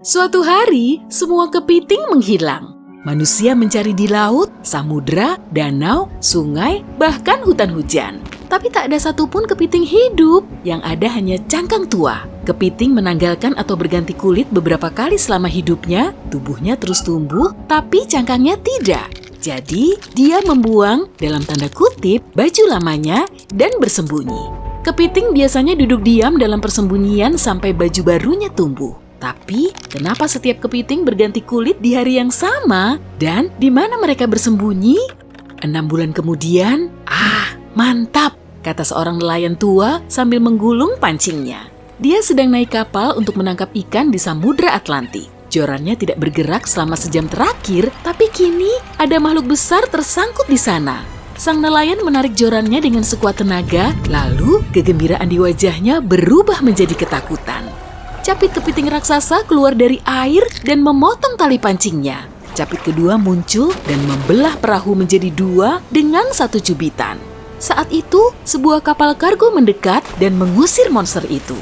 Suatu hari, semua kepiting menghilang. Manusia mencari di laut, samudera, danau, sungai, bahkan hutan hujan. Tapi tak ada satupun kepiting hidup, yang ada hanya cangkang tua. Kepiting menanggalkan atau berganti kulit beberapa kali selama hidupnya, tubuhnya terus tumbuh, tapi cangkangnya tidak. Jadi, dia membuang, dalam tanda kutip, baju lamanya dan bersembunyi. Kepiting biasanya duduk diam dalam persembunyian sampai baju barunya tumbuh. Tapi, kenapa setiap kepiting berganti kulit di hari yang sama? Dan di mana mereka bersembunyi? 6 bulan kemudian, mantap, kata seorang nelayan tua sambil menggulung pancingnya. Dia sedang naik kapal untuk menangkap ikan di Samudra Atlantik. Jorannya tidak bergerak selama sejam terakhir, tapi kini ada makhluk besar tersangkut di sana. Sang nelayan menarik jorannya dengan sekuat tenaga, lalu kegembiraan di wajahnya berubah menjadi ketakutan. Capit kepiting raksasa keluar dari air dan memotong tali pancingnya. Capit kedua muncul dan membelah perahu menjadi 2 dengan 1 cubitan. Saat itu, sebuah kapal kargo mendekat dan mengusir monster itu.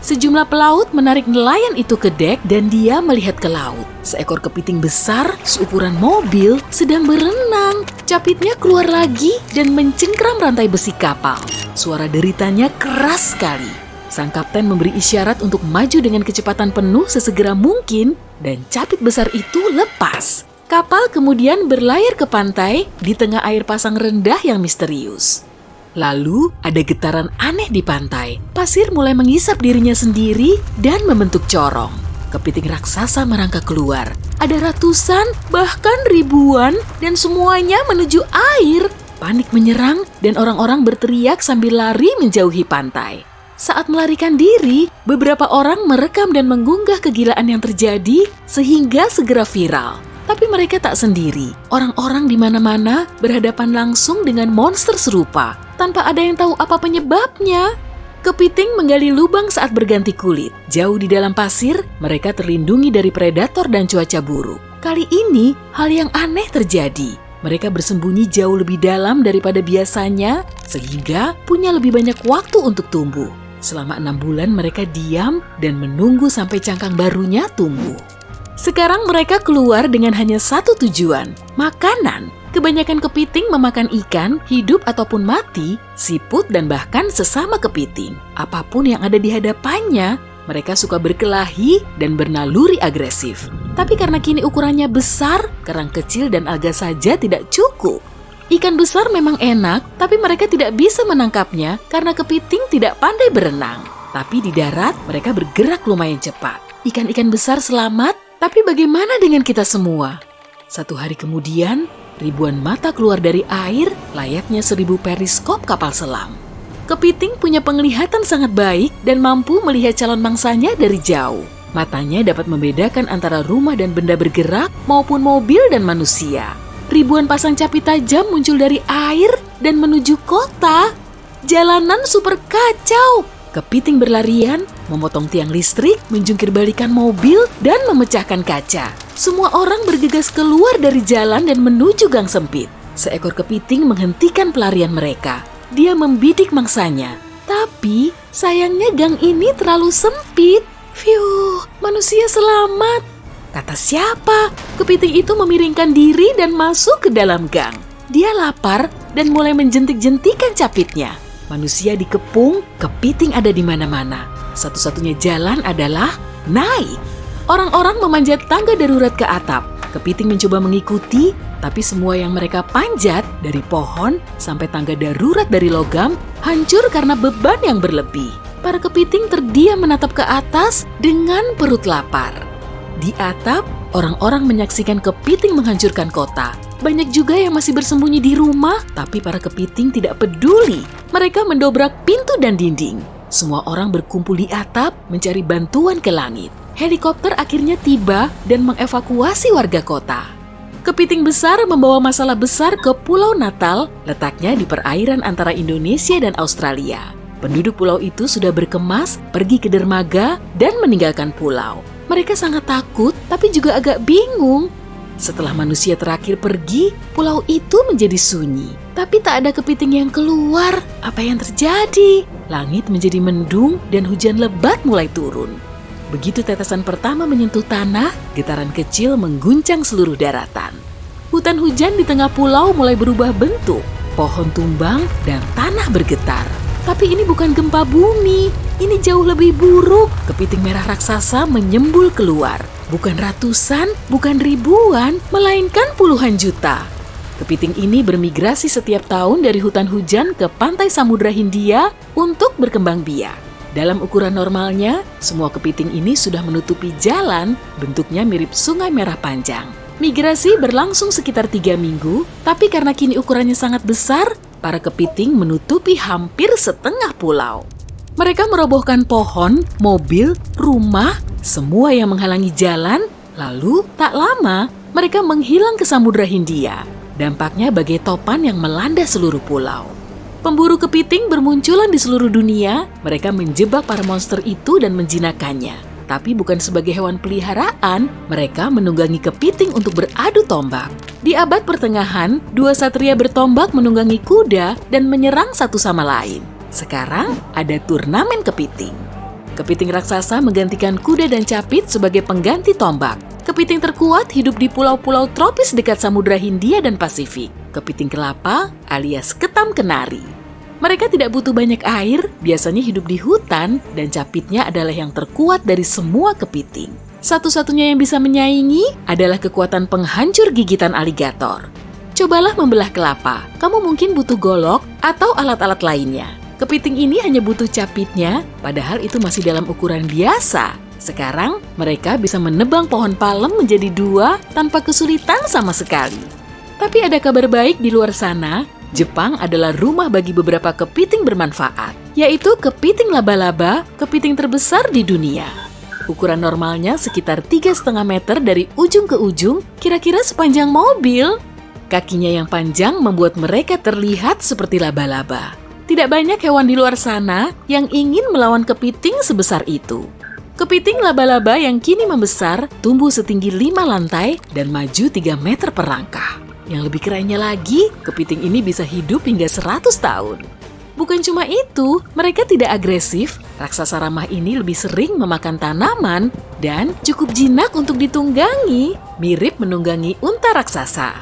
Sejumlah pelaut menarik nelayan itu ke dek dan dia melihat ke laut. Seekor kepiting besar seukuran mobil sedang berenang. Capitnya keluar lagi dan mencengkram rantai besi kapal. Suara deritanya keras sekali. Sang kapten memberi isyarat untuk maju dengan kecepatan penuh sesegera mungkin dan capit besar itu lepas. Kapal kemudian berlayar ke pantai di tengah air pasang rendah yang misterius. Lalu ada getaran aneh di pantai. Pasir mulai mengisap dirinya sendiri dan membentuk corong. Kepiting raksasa merangkak keluar. Ada ratusan, bahkan ribuan, dan semuanya menuju air. Panik menyerang dan orang-orang berteriak sambil lari menjauhi pantai. Saat melarikan diri, beberapa orang merekam dan mengunggah kegilaan yang terjadi sehingga segera viral. Tapi mereka tak sendiri. Orang-orang di mana-mana berhadapan langsung dengan monster serupa, tanpa ada yang tahu apa penyebabnya. Kepiting menggali lubang saat berganti kulit. Jauh di dalam pasir, mereka terlindungi dari predator dan cuaca buruk. Kali ini, hal yang aneh terjadi. Mereka bersembunyi jauh lebih dalam daripada biasanya, sehingga punya lebih banyak waktu untuk tumbuh. Selama 6 bulan mereka diam dan menunggu sampai cangkang barunya tumbuh. Sekarang mereka keluar dengan hanya satu tujuan, makanan. Kebanyakan kepiting memakan ikan, hidup ataupun mati, siput dan bahkan sesama kepiting. Apapun yang ada di hadapannya, mereka suka berkelahi dan bernaluri agresif. Tapi karena kini ukurannya besar, kerang kecil dan alga saja tidak cukup. Ikan besar memang enak, tapi mereka tidak bisa menangkapnya karena kepiting tidak pandai berenang. Tapi di darat, mereka bergerak lumayan cepat. Ikan-ikan besar selamat, tapi bagaimana dengan kita semua? Satu hari kemudian, ribuan mata keluar dari air layaknya 1000 periskop kapal selam. Kepiting punya penglihatan sangat baik dan mampu melihat calon mangsanya dari jauh. Matanya dapat membedakan antara rumah dan benda bergerak maupun mobil dan manusia. Ribuan pasang capit tajam muncul dari air dan menuju kota. Jalanan super kacau. Kepiting berlarian, memotong tiang listrik, menjungkir balikan mobil, dan memecahkan kaca. Semua orang bergegas keluar dari jalan dan menuju gang sempit. Seekor kepiting menghentikan pelarian mereka. Dia membidik mangsanya. Tapi, sayangnya gang ini terlalu sempit. Fiuh, manusia selamat. Kata siapa? Kepiting itu memiringkan diri dan masuk ke dalam gang. Dia lapar dan mulai menjentik-jentikan capitnya. Manusia dikepung, kepiting ada di mana-mana. Satu-satunya jalan adalah naik. Orang-orang memanjat tangga darurat ke atap. Kepiting mencoba mengikuti, tapi semua yang mereka panjat, dari pohon sampai tangga darurat dari logam, hancur karena beban yang berlebih. Para kepiting terdiam menatap ke atas dengan perut lapar. Di atap, orang-orang menyaksikan kepiting menghancurkan kota. Banyak juga yang masih bersembunyi di rumah, tapi para kepiting tidak peduli. Mereka mendobrak pintu dan dinding. Semua orang berkumpul di atap mencari bantuan ke langit. Helikopter akhirnya tiba dan mengevakuasi warga kota. Kepiting besar membawa masalah besar ke Pulau Natal, letaknya di perairan antara Indonesia dan Australia. Penduduk pulau itu sudah berkemas, pergi ke dermaga, dan meninggalkan pulau. Mereka sangat takut, tapi juga agak bingung. Setelah manusia terakhir pergi, pulau itu menjadi sunyi. Tapi tak ada kepiting yang keluar. Apa yang terjadi? Langit menjadi mendung dan hujan lebat mulai turun. Begitu tetesan pertama menyentuh tanah, getaran kecil mengguncang seluruh daratan. Hutan hujan di tengah pulau mulai berubah bentuk. Pohon tumbang dan tanah bergetar. Tapi ini bukan gempa bumi, ini jauh lebih buruk. Kepiting merah raksasa menyembul keluar. Bukan ratusan, bukan ribuan, melainkan puluhan juta. Kepiting ini bermigrasi setiap tahun dari hutan hujan ke pantai Samudra Hindia untuk berkembang biak. Dalam ukuran normalnya, semua kepiting ini sudah menutupi jalan, bentuknya mirip sungai merah panjang. Migrasi berlangsung sekitar 3 minggu, tapi karena kini ukurannya sangat besar, para kepiting menutupi hampir setengah pulau. Mereka merobohkan pohon, mobil, rumah, semua yang menghalangi jalan, lalu tak lama mereka menghilang ke Samudra Hindia. Dampaknya bagai topan yang melanda seluruh pulau. Pemburu kepiting bermunculan di seluruh dunia, mereka menjebak para monster itu dan menjinakkannya. Tapi bukan sebagai hewan peliharaan, mereka menunggangi kepiting untuk beradu tombak. Di abad pertengahan, 2 satria bertombak menunggangi kuda dan menyerang satu sama lain. Sekarang ada turnamen kepiting. Kepiting raksasa menggantikan kuda dan capit sebagai pengganti tombak. Kepiting terkuat hidup di pulau-pulau tropis dekat Samudra Hindia dan Pasifik. Kepiting kelapa alias ketam kenari. Mereka tidak butuh banyak air, biasanya hidup di hutan, dan capitnya adalah yang terkuat dari semua kepiting. Satu-satunya yang bisa menyaingi adalah kekuatan penghancur gigitan aligator. Cobalah membelah kelapa, kamu mungkin butuh golok atau alat-alat lainnya. Kepiting ini hanya butuh capitnya, padahal itu masih dalam ukuran biasa. Sekarang, mereka bisa menebang pohon palem menjadi 2 tanpa kesulitan sama sekali. Tapi ada kabar baik di luar sana, Jepang adalah rumah bagi beberapa kepiting bermanfaat, yaitu kepiting laba-laba, kepiting terbesar di dunia. Ukuran normalnya sekitar 3,5 meter dari ujung ke ujung, kira-kira sepanjang mobil. Kakinya yang panjang membuat mereka terlihat seperti laba-laba. Tidak banyak hewan di luar sana yang ingin melawan kepiting sebesar itu. Kepiting laba-laba yang kini membesar tumbuh setinggi 5 lantai dan maju 3 meter per langkah. Yang lebih kerennya lagi, kepiting ini bisa hidup hingga 100 tahun. Bukan cuma itu, mereka tidak agresif. Raksasa ramah ini lebih sering memakan tanaman dan cukup jinak untuk ditunggangi, mirip menunggangi unta raksasa.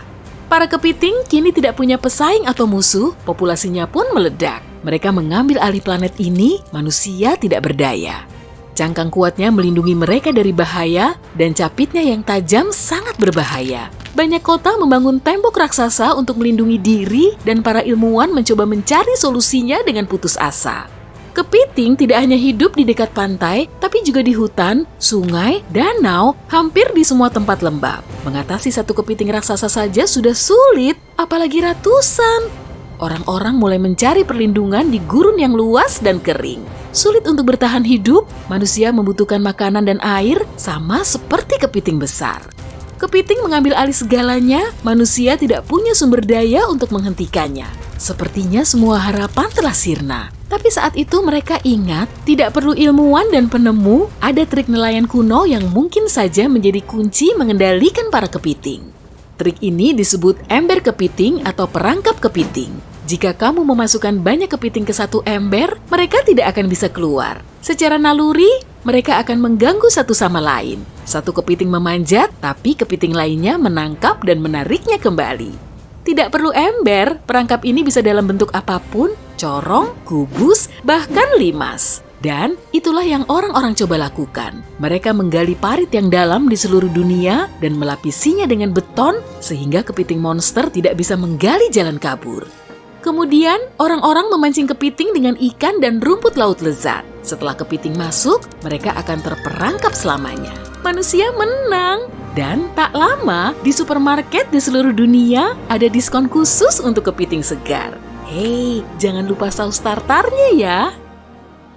Para kepiting kini tidak punya pesaing atau musuh, populasinya pun meledak. Mereka mengambil alih planet ini, manusia tidak berdaya. Cangkang kuatnya melindungi mereka dari bahaya, dan capitnya yang tajam sangat berbahaya. Banyak kota membangun tembok raksasa untuk melindungi diri, dan para ilmuwan mencoba mencari solusinya dengan putus asa. Kepiting tidak hanya hidup di dekat pantai, tapi juga di hutan, sungai, danau, hampir di semua tempat lembab. Mengatasi satu kepiting raksasa saja sudah sulit, apalagi ratusan. Orang-orang mulai mencari perlindungan di gurun yang luas dan kering. Sulit untuk bertahan hidup, manusia membutuhkan makanan dan air sama seperti kepiting besar. Kepiting mengambil alih segalanya, manusia tidak punya sumber daya untuk menghentikannya. Sepertinya semua harapan telah sirna. Tapi saat itu mereka ingat, tidak perlu ilmuwan dan penemu, ada trik nelayan kuno yang mungkin saja menjadi kunci mengendalikan para kepiting. Trik ini disebut ember kepiting atau perangkap kepiting. Jika kamu memasukkan banyak kepiting ke satu ember, mereka tidak akan bisa keluar. Secara naluri, mereka akan mengganggu satu sama lain. Satu kepiting memanjat, tapi kepiting lainnya menangkap dan menariknya kembali. Tidak perlu ember, perangkap ini bisa dalam bentuk apapun, corong, kubus, bahkan limas. Dan itulah yang orang-orang coba lakukan. Mereka menggali parit yang dalam di seluruh dunia dan melapisinya dengan beton sehingga kepiting monster tidak bisa menggali jalan kabur. Kemudian, orang-orang memancing kepiting dengan ikan dan rumput laut lezat. Setelah kepiting masuk, mereka akan terperangkap selamanya. Manusia menang. Dan tak lama, di supermarket di seluruh dunia ada diskon khusus untuk kepiting segar. Hei, jangan lupa saus tartarnya ya!